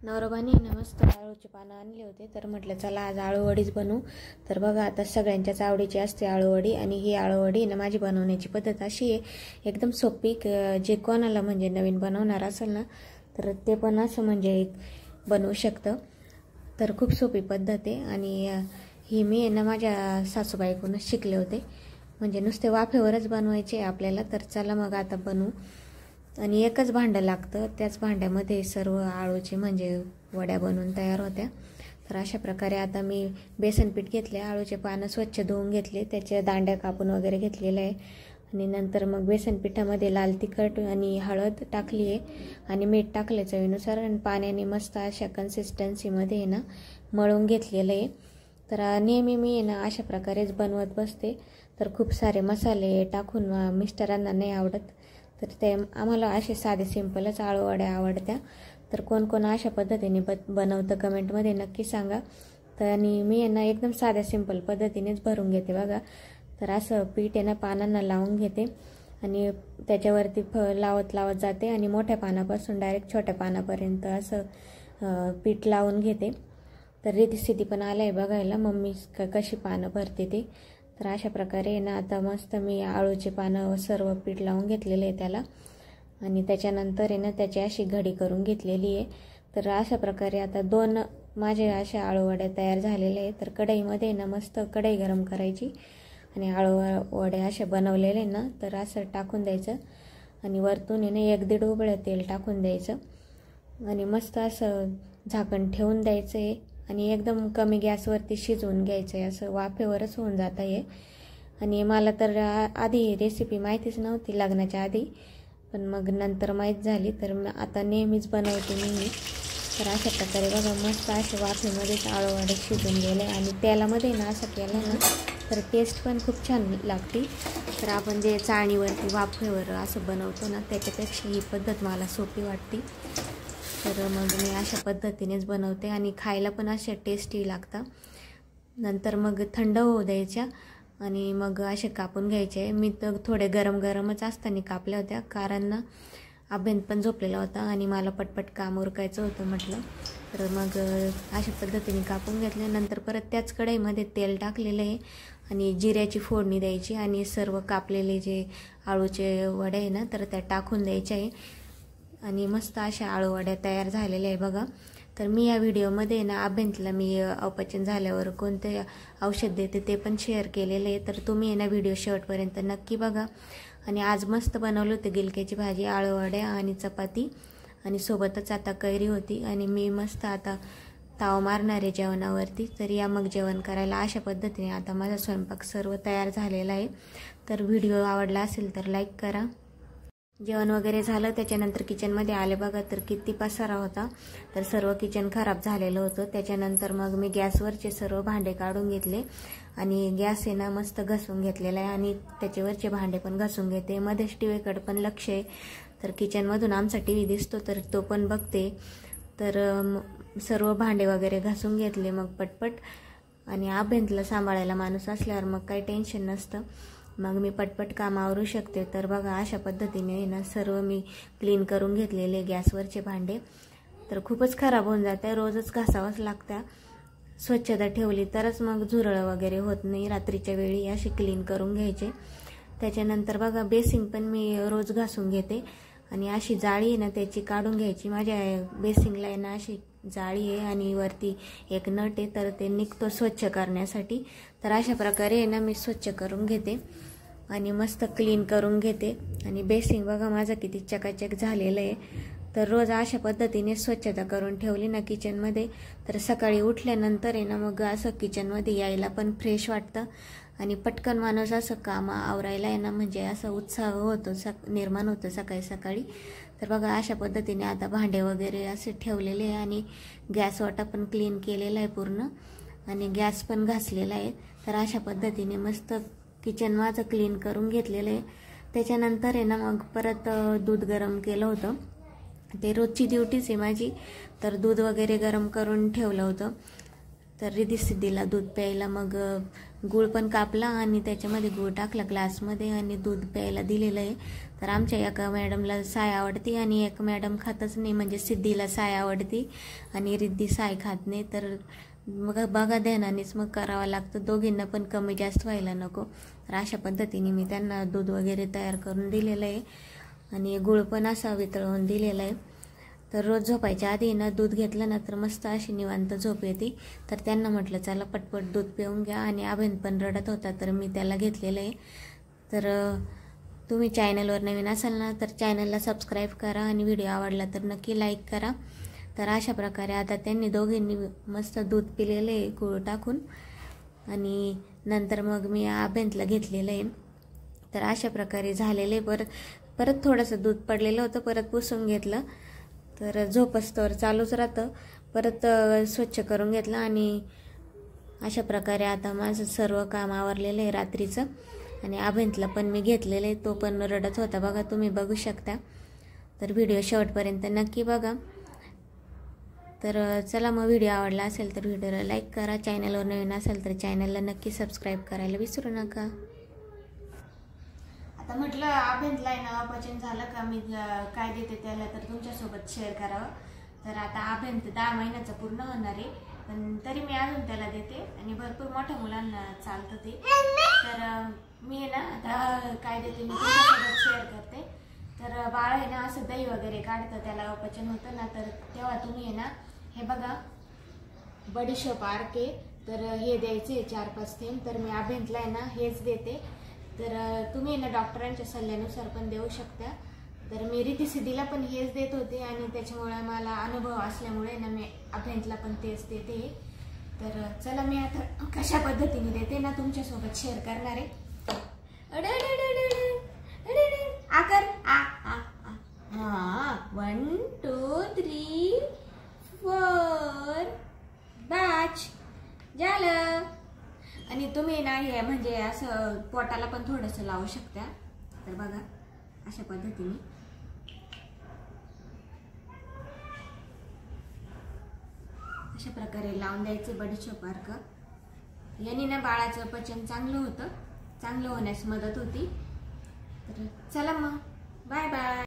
नवरोबानी मस्त आळूचे पानं आणले होते, तर म्हटलं चला आज आळूवडीच बनवू। तर बघा आता सगळ्यांच्याच आवडीची असते आळूवडी, आणि ही आळूवडी ना माझी बनवण्याची पद्धत अशी आहे, एकदम सोपी। जे कोणाला म्हणजे नवीन बनवणार असेल ना तर ते पण असं म्हणजे बनवू शकतं। तर खूप सोपी पद्धत आहे, आणि ही मी ना माझ्या सासूबाईकडूनच शिकले होते, म्हणजे नुसते वाफेवरच बनवायचे आपल्याला। तर चला मग आता बनवू। आणि एकच भांडं लागतं, त्याच भांड्यामध्ये सर्व आळूचे म्हणजे वड्या बनवून तयार होत्या। तर अशा प्रकारे आता मी बेसन पीठ घेतले, आळूचे पानं स्वच्छ धुवून घेतले, त्याच्या दांड्या कापून वगैरे घेतलेल्या आहे, आणि नंतर मग बेसन पिठामध्ये लाल तिखट आणि हळद टाकली आहे, आणि मीठ टाकले चवीनुसार, आणि पाण्याने मस्त अशा कन्सिस्टन्सीमध्ये ना मळून घेतलेलं आहे। तर नेहमी मी ना अशा प्रकारेच बनवत बसते। तर खूप सारे मसाले टाकून मिस्टरांना नाही आवडत, तर ते आम्हाला असे साधे सिंपलच आळूवड्या आवडत्या। तर कोण कोण अशा पद्धतीने बनवतं कमेंटमध्ये नक्की सांगा। तर आणि मी ना एकदम साध्या सिंपल पद्धतीनेच भरून घेते बघा। तर असं पीठ ना पानांना लावून घेते, आणि त्याच्यावरती लावत जाते, आणि मोठ्या पानापासून डायरेक्ट छोट्या पानापर्यंत असं पीठ लावून घेते। तर रिधी पण आलंय बघायला मम्मी कशी पानं भरते ते। तर अशा प्रकारे ना आता मस्त मी आळूचे पानं सर्व पीठ लावून घेतलेले आहे त्याला, आणि त्याच्यानंतर ना त्याची अशी घडी करून घेतलेली आहे। तर अशा प्रकारे आता दोन माझे अशा आळूवड्या तयार झालेल्या आहेत। तर कढईमध्ये ना मस्त कढई गरम करायची, आणि आळूवड्या अशा बनवलेले ना तर असं टाकून द्यायचं, आणि वरतून ना 1-1.5 उबळे तेल टाकून द्यायचं, आणि मस्त असं झाकण ठेवून द्यायचं आहे, आणि एकदम कमी गॅसवरती शिजवून घ्यायचं आहे, असं वाफेवरच होऊन जातं आहे। आणि मला तर आधी रेसिपी माहितीच नव्हती लग्नाच्या आधी, पण मग नंतर माहीत झाली, तर आता नेहमीच बनवते मी। तर अशा प्रकारे बघा मस्त असे वाफेमध्येच आळूवडे शिजून गेले, आणि तेलामध्ये ना असं केलं ना तर टेस्ट पण खूप छान लागते। तर आपण जे चाळणीवरती वाफेवर असं बनवतो ना त्याच्यापेक्षा ही पद्धत मला सोपी वाटते। तर मग मी अशा पद्धतीनेच बनवते, आणि खायला पण अशा टेस्टी लागतात। नंतर मग थंड होऊ द्यायच्या, आणि मग असे कापून घ्यायचे। मी तर थोडे गरमच असताना कापल्या होत्या, कारण ना अभ्यंत पण झोपलेला होता, आणि मला पटपट काम उरकायचं होतं म्हटलं। तर मग अशा पद्धतीने कापून घेतले। नंतर परत त्याच कढईमध्ये तेल टाकलेलं आहे, आणि जिऱ्याची फोडणी द्यायची, आणि सर्व कापलेले जे आळूचे वडे आहे ना तर त्या टाकून द्यायचे आहे, आणि मस्त अशा आळूवड्या तयार झालेल्या आहे बघा। तर मी या व्हिडिओमध्ये ना अभ्यंतला मी अपचन झाल्यावर कोणते औषध देते ते पण शेअर केलेले आहे, तर तुम्ही ना व्हिडिओ शेवटपर्यंत नक्की बघा। आणि आज मस्त बनवलं होतं गिलक्याची भाजी, आळूवड्या आणि चपाती, आणि सोबतच आता कैरी होती, आणि मी मस्त आता ताव मारणार आहे जेवणावरती। तर या मग जेवण करायला। अशा पद्धतीने आता माझा स्वयंपाक सर्व तयार झालेला आहे। तर व्हिडिओ आवडला असेल तर लाईक करा। जेवण वगैरे झालं, त्याच्यानंतर किचनमध्ये आले बघा, तर किती पसारा होता, तर सर्व किचन खराब झालेलं होतं। त्याच्यानंतर मग मी गॅसवरचे सर्व भांडे काढून घेतले, आणि गॅस आहे ना मस्त घासून घेतलेला आहे, आणि त्याच्यावरचे भांडे पण घासून घेते। मध्येच टीव्हीकडे पण लक्ष आहे, तर किचनमधून आमचा टीव्ही दिसतो तर तो पण बघते। तर सर्व भांडे वगैरे घासून घेतले मग पटपट, आणि अभ्यंतला सांभाळायला माणूस असल्यावर मग काही टेन्शन नसतं, मग मी पटपट काम आवरू शकते। तर बघा अशा पद्धतीने ना सर्व मी क्लीन करून घेतलेले गॅसवरचे भांडे। तर खूपच खराब होऊन जाते, रोजच घासावंच लागतं। स्वच्छता ठेवली तरच मग झुरळ वगैरे होत नाही, रात्रीच्या वेळी असे क्लीन करून घ्यायचे। त्याच्यानंतर बघा बेसिंग पण मी रोज घासून घेते, आणि अशी जाळी आहे ना त्याची काढून घ्यायची। माझ्या बेसिंगला आहे ना अशी जाळी आहे, आणि वरती एक नट आहे, तर ते निघतो स्वच्छ करण्यासाठी। तर अशा प्रकारे आहे ना मी स्वच्छ करून घेते, आणि मस्त क्लीन करून घेते। आणि बेसिंग बघा माझं किती चकाचक झालेलं आहे। तर रोज अशा पद्धतीने स्वच्छता करून ठेवली ना किचनमध्ये, तर सकाळी उठल्यानंतर आहे ना मग असं किचनमध्ये यायला पण फ्रेश वाटतं, आणि पटकन माणूस असं काम आवरायला आहे ना म्हणजे असं उत्साह होतो, निर्माण होतं सकाळी सकाळी। तर बघा अशा पद्धतीने आता भांडे वगैरे असे ठेवलेले आहे, आणि गॅस वाटा पण क्लीन केलेला आहे पूर्ण, आणि गॅस पण घासलेला आहे। तर अशा पद्धतीने मस्त किचन माझं क्लीन करून घेतलेलं आहे। त्याच्यानंतर आहे ना मग परत दूध गरम केलं होतं, ते रोजची ड्युटीच आहे माझी। तर दूध वगैरे गरम करून ठेवलं होतं, तर रिद्धी सिद्धीला दूध प्यायला मग गूळ पण कापला आणि त्याच्यामध्ये गूळ टाकला ग्लासमध्ये आणि दूध प्यायला दिलेलं आहे. तर आमच्या एका मॅडमला साय आवडती आणि एक मॅडम खातच नाही, म्हणजे सिद्धीला साय आवडती आणि रिद्धी साय खात नाही. तर मग बघा ध्यानानेच मग करावं लागतं, दोघींना पण कमी जास्त व्हायला नको. तर अशा पद्धतीने मी त्यांना दूध वगैरे तयार करून दिलेलं आहे आणि गूळ पण असा वितळवून दिलेला आहे. तर रोज झोपायच्या आधी ना दूध घेतलं ना तर मस्त अशी निवांत झोप येते. तर त्यांना म्हटलं चला पटपट दूध पिऊन घ्या आणि अभेन पण रडत होता तर मी त्याला घेतलेलं आहे. तर तुम्ही चॅनलवर नवीन असाल ना तर चॅनलला सबस्क्राईब करा आणि व्हिडिओ आवडला तर नक्की लाईक करा. तर अशा प्रकारे आता त्यांनी दोघींनी मस्त दूध पिलेलं आहे गूळ टाकून आणि नंतर मग मी अभेंतला घेतलेलं आहे. तर अशा प्रकारे झालेले. परत थोडंसं दूध पडलेलं होतं, परत पुसून घेतलं. तर झोपस्तवर चालूच राहतं. परत स्वच्छ करून घेतलं आणि अशा प्रकारे आता माझं सर्व काम आवरलेलं आहे रात्रीचं. आणि अभेंतला पण मी घेतलेलं आहे, तो पण रडत होता बघा, तुम्ही बघू शकता. तर व्हिडिओ शेवटपर्यंत नक्की बघा. तर चला मग व्हिडिओ आवडला असेल तर व्हिडिओला लाईक करा, चॅनलवर नवीन असेल तर चॅनलला नक्की सबस्क्राईब करायला विसरू नका. आता म्हटलं अभेंतला आहे ना अपचन झालं का मी काय देते त्याला तर तुमच्यासोबत शेअर करावं. तर आता अभेंत 10 महिन्याचा पूर्ण होणार आहे, पण तरी मी अजून त्याला देते आणि भरपूर मोठ्या मुलांना चालतं ते. तर मी आहे ना आता काय देते मी तुमच्यासोबत शेअर करते. तर बाळ आहे ना असं दही वगैरे काढतं, त्याला अपचन होतं ना, तर तेव्हा तुम्ही आहे ना हे बघा बडीशोप आरके, तर हे द्यायचे 4-5 थेंब. तर मी अभेंतला आहे ना हेच देते. तर तुम्ही ना डॉक्टरांच्या सल्ल्यानुसार पण देऊ शकता. तर मी रिद्धी सिद्धीला पण हेच देत होते आणि त्याच्यामुळे मला अनुभव असल्यामुळे ना मी अभेंतला पण तेच देते. तर चला मी आता कशा पद्धतीने देते ना तुमच्यासोबत शेअर करणार आहे. आकर हां 1 2 3 4 बॅच झालं. आणि तुम्ही ना हे म्हणजे असं पोटाला पण थोडंसं लावू शकता. तर बघा अशा पद्धतीने अशा प्रकारे लावून द्यायचे बडीशोप अर्क. याने ना बाळाचं पचन चांगलं होतं, चांगलं होण्यास मदत होती. तर चला मग बाय बाय.